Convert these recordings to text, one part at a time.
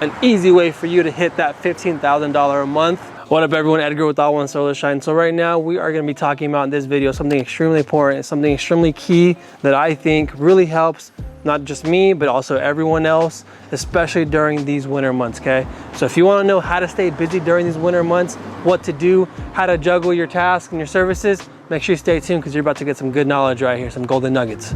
an easy way for you to hit that $15,000 a month. What up everyone, Edgar with All One Solar Shine. So right now we are going to be talking about in this video something extremely important, something extremely key that I think really helps not just me, but also everyone else, especially during these winter months, okay? So if you wanna know how to stay busy during these winter months, what to do, how to juggle your tasks and your services, make sure you stay tuned because you're about to get some good knowledge right here, some golden nuggets.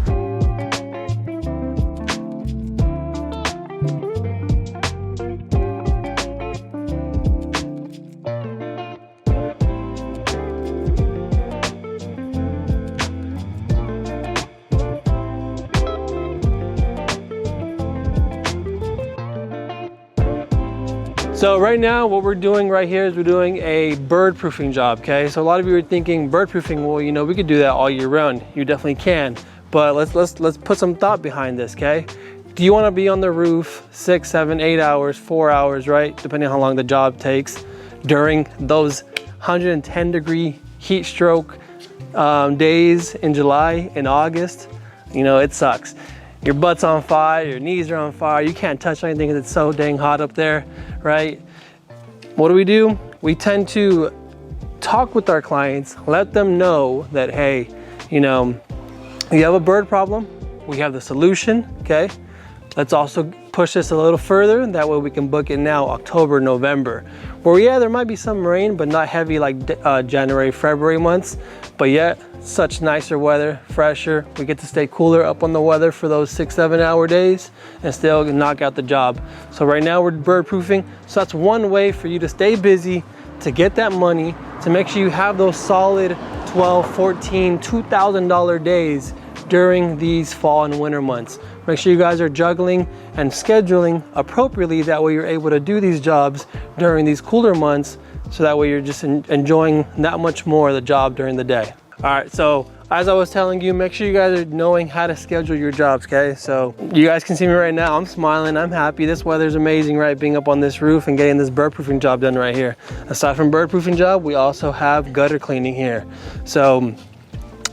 So right now what we're doing right here is we're doing a bird proofing job, okay? So a lot of you are thinking bird proofing, well, you know, we could do that all year round. You definitely can, but let's put some thought behind this, okay? Do you want to be on the roof 6, 7, 8 hours, 4 hours, right? Depending on how long the job takes during those 110 degree heat stroke days in July and August? You know, it sucks. Your butt's on fire, your knees are on fire, you can't touch anything because it's so dang hot up there, right? What do? We tend to talk with our clients, let them know that, hey, you know, you have a bird problem, we have the solution, okay? Let's also push this a little further, that way we can book it now, October, November. Where yeah, there might be some rain, but not heavy like January, February months, but yet such nicer weather, fresher. We get to stay cooler up on the weather for those 6, 7 hour days and still knock out the job. So right now we're bird proofing. So that's one way for you to stay busy, to get that money, to make sure you have those solid 12, 14, $2,000 days during these fall and winter months. Make sure you guys are juggling and scheduling appropriately. That way you're able to do these jobs during these cooler months. So that way you're just enjoying that much more of the job during the day. All right, so as I was telling you, make sure you guys are knowing how to schedule your jobs, okay? So you guys can see me right now, I'm smiling, I'm happy. This weather's amazing, right? Being up on this roof and getting this bird proofing job done right here. Aside from bird proofing job, we also have gutter cleaning here. So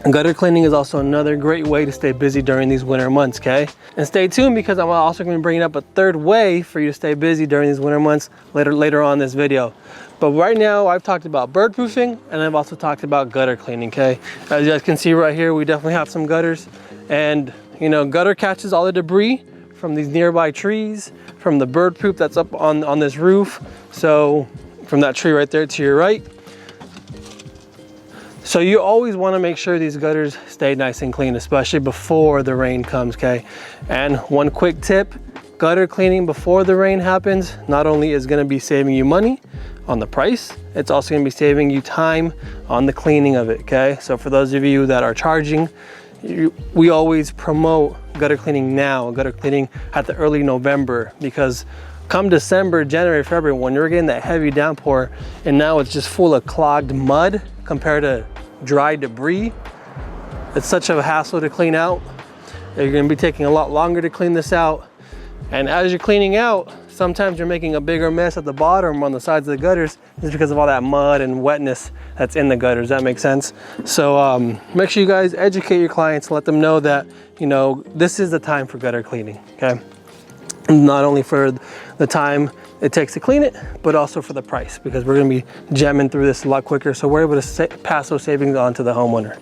gutter cleaning is also another great way to stay busy during these winter months, okay? And stay tuned because I'm also gonna be bringing up a third way for you to stay busy during these winter months later on in this video. But right now, I've talked about bird proofing and I've also talked about gutter cleaning, okay? As you guys can see right here, we definitely have some gutters. And, you know, gutter catches all the debris from these nearby trees, from the bird poop that's up on this roof. So, from that tree right there to your right. So you always want to make sure these gutters stay nice and clean, especially before the rain comes, okay? And one quick tip, gutter cleaning before the rain happens not only is going to be saving you money on the price, it's also going to be saving you time on the cleaning of it, okay? So for those of you that are charging, we always promote gutter cleaning now, gutter cleaning at the early November, because come December, January, February, when you're getting that heavy downpour and now it's just full of clogged mud compared to dry debris, it's such a hassle to clean out. You're going to be taking a lot longer to clean this out. And as you're cleaning out, sometimes you're making a bigger mess at the bottom on the sides of the gutters just because of all that mud and wetness that's in the gutters. That makes sense? So make sure you guys educate your clients, let them know that, you know, this is the time for gutter cleaning, okay? Not only for the time it takes to clean it, but also for the price, because we're gonna be jamming through this a lot quicker, so we're able to pass those savings on to the homeowner.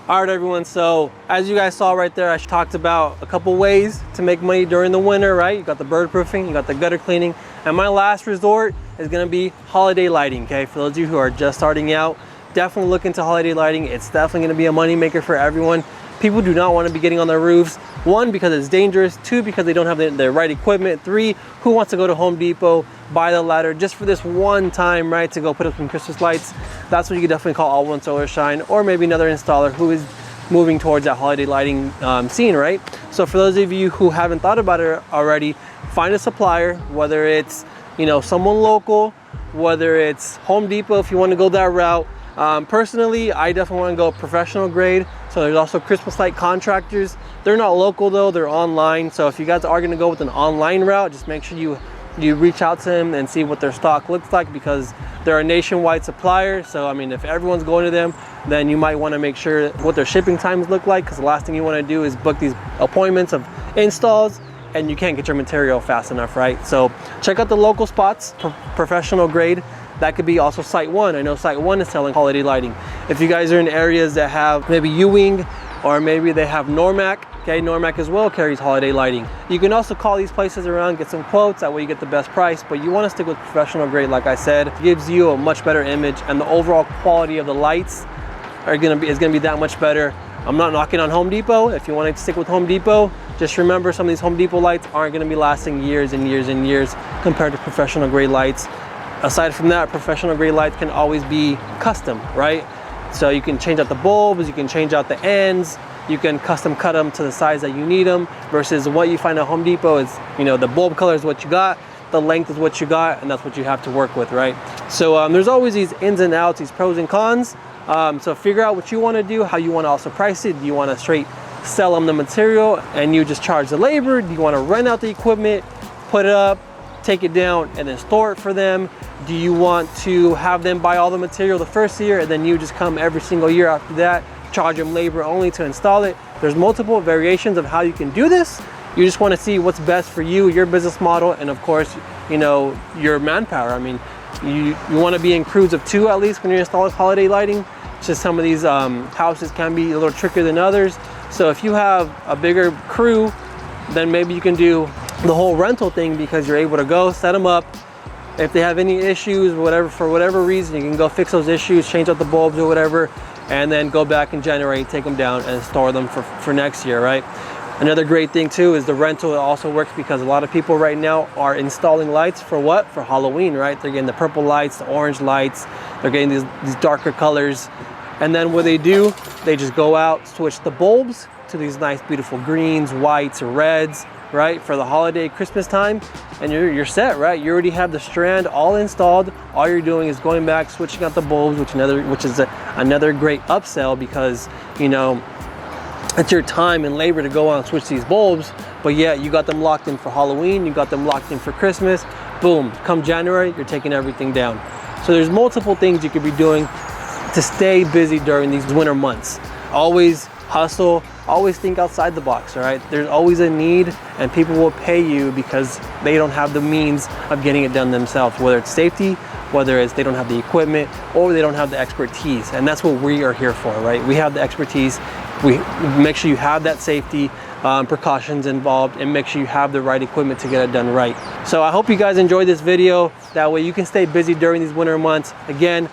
All right, everyone, so as you guys saw right there, I talked about a couple ways to make money during the winter, right? You got the bird proofing, you got the gutter cleaning, and my last resort is gonna be holiday lighting, okay? For those of you who are just starting out, definitely look into holiday lighting. It's definitely gonna be a money maker for everyone. People do not want to be getting on their roofs. 1, because it's dangerous. 2, because they don't have the right equipment. 3, who wants to go to Home Depot, buy the ladder just for this one time, right, to go put up some Christmas lights? That's what you could definitely call All One Solar Shine, or maybe another installer who is moving towards that holiday lighting scene, right? So for those of you who haven't thought about it already, find a supplier, whether it's, you know, someone local, whether it's Home Depot if you want to go that route. Personally, I definitely want to go professional grade. So there's also Christmas light contractors. They're not local though, they're online. So if you guys are gonna go with an online route, just make sure you reach out to them and see what their stock looks like, because they're a nationwide supplier. So I mean, if everyone's going to them, then you might want to make sure what their shipping times look like, because the last thing you want to do is book these appointments of installs and you can't get your material fast enough, right? So check out the local spots, professional grade. That could be also Site 1. I know Site 1 is selling holiday lighting. If you guys are in areas that have maybe Ewing, or maybe they have Normac, okay, Normac as well carries holiday lighting. You can also call these places around, get some quotes, that way you get the best price, but you want to stick with professional grade, like I said. It gives you a much better image, and the overall quality of the lights is gonna be that much better. I'm not knocking on Home Depot. If you want to stick with Home Depot, just remember some of these Home Depot lights aren't gonna be lasting years and years and years compared to professional grade lights. Aside from that, professional grade lights can always be custom, right? So you can change out the bulbs, you can change out the ends, you can custom cut them to the size that you need them, versus what you find at Home Depot is, you know, the bulb color is what you got, the length is what you got, and that's what you have to work with, right? So there's always these ins and outs, these pros and cons. So figure out what you want to do, how you want to also price it. Do you want to straight sell them the material and you just charge the labor? Do you want to rent out the equipment, put it up, take it down, and then store it for them? Do you want to have them buy all the material the first year and then you just come every single year after that, charge them labor only to install it? There's multiple variations of how you can do this. You just want to see what's best for you, your business model, and of course, you know, your manpower. I mean, you want to be in crews of 2 at least when you're installing holiday lighting. It's just some of these houses can be a little trickier than others. So if you have a bigger crew, then maybe you can do the whole rental thing, because you're able to go set them up. If they have any issues, whatever, for whatever reason, you can go fix those issues, change out the bulbs or whatever, and then go back in January, take them down and store them for next year, right? Another great thing too is the rental. It also works because a lot of people right now are installing lights for what? For Halloween, right? They're getting the purple lights, the orange lights, they're getting these darker colors. And then what they do, they just go out, switch the bulbs to these nice, beautiful greens, whites, or reds, right? For the holiday, Christmas time, and you're set, right? You already have the strand all installed. All you're doing is going back, switching out the bulbs, which is another great upsell, because, you know, it's your time and labor to go out and switch these bulbs, but yeah, you got them locked in for Halloween, you got them locked in for Christmas. Boom, come January, you're taking everything down. So there's multiple things you could be doing to stay busy during these winter months. Always hustle, always think outside the box, all right? There's always a need, and people will pay you because they don't have the means of getting it done themselves, whether it's safety, whether it's they don't have the equipment, or they don't have the expertise. And that's what we are here for, right? We have the expertise. We make sure you have that safety precautions involved, and make sure you have the right equipment to get it done right. So I hope you guys enjoyed this video. That way you can stay busy during these winter months. Again,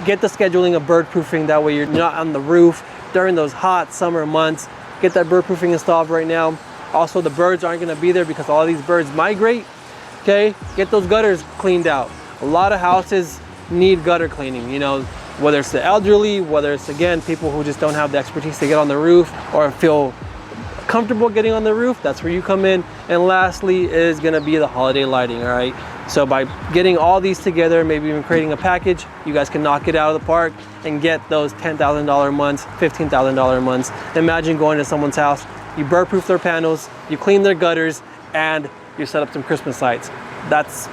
get the scheduling of bird proofing. That way you're not on the roof during those hot summer months. Get that bird proofing installed right now. Also, the birds aren't going to be there because all of these birds migrate. Okay, get those gutters cleaned out. A lot of houses need gutter cleaning, you know, whether it's the elderly, whether it's, again, people who just don't have the expertise to get on the roof or feel comfortable getting on the roof. That's where you come in. And lastly is going to be the holiday lighting, all right? So by getting all these together, maybe even creating a package, you guys can knock it out of the park and get those $10,000 months, $15,000 months. Imagine going to someone's house, you bird proof their panels, you clean their gutters, and you set up some Christmas lights. That's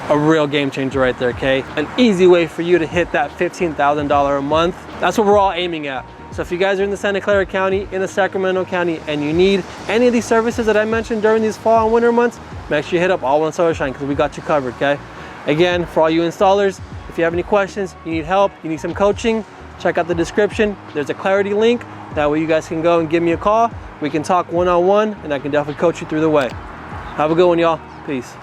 a real game changer right there, okay? An easy way for you to hit that $15,000 a month. That's what we're all aiming at. So if you guys are in the Santa Clara County, in the Sacramento County, and you need any of these services that I mentioned during these fall and winter months, make sure you hit up All One Solar Shine, because we got you covered, okay? Again, for all you installers, if you have any questions, you need help, you need some coaching, check out the description. There's a Clarity link. That way you guys can go and give me a call. We can talk one-on-one, and I can definitely coach you through the way. Have a good one, y'all. Peace.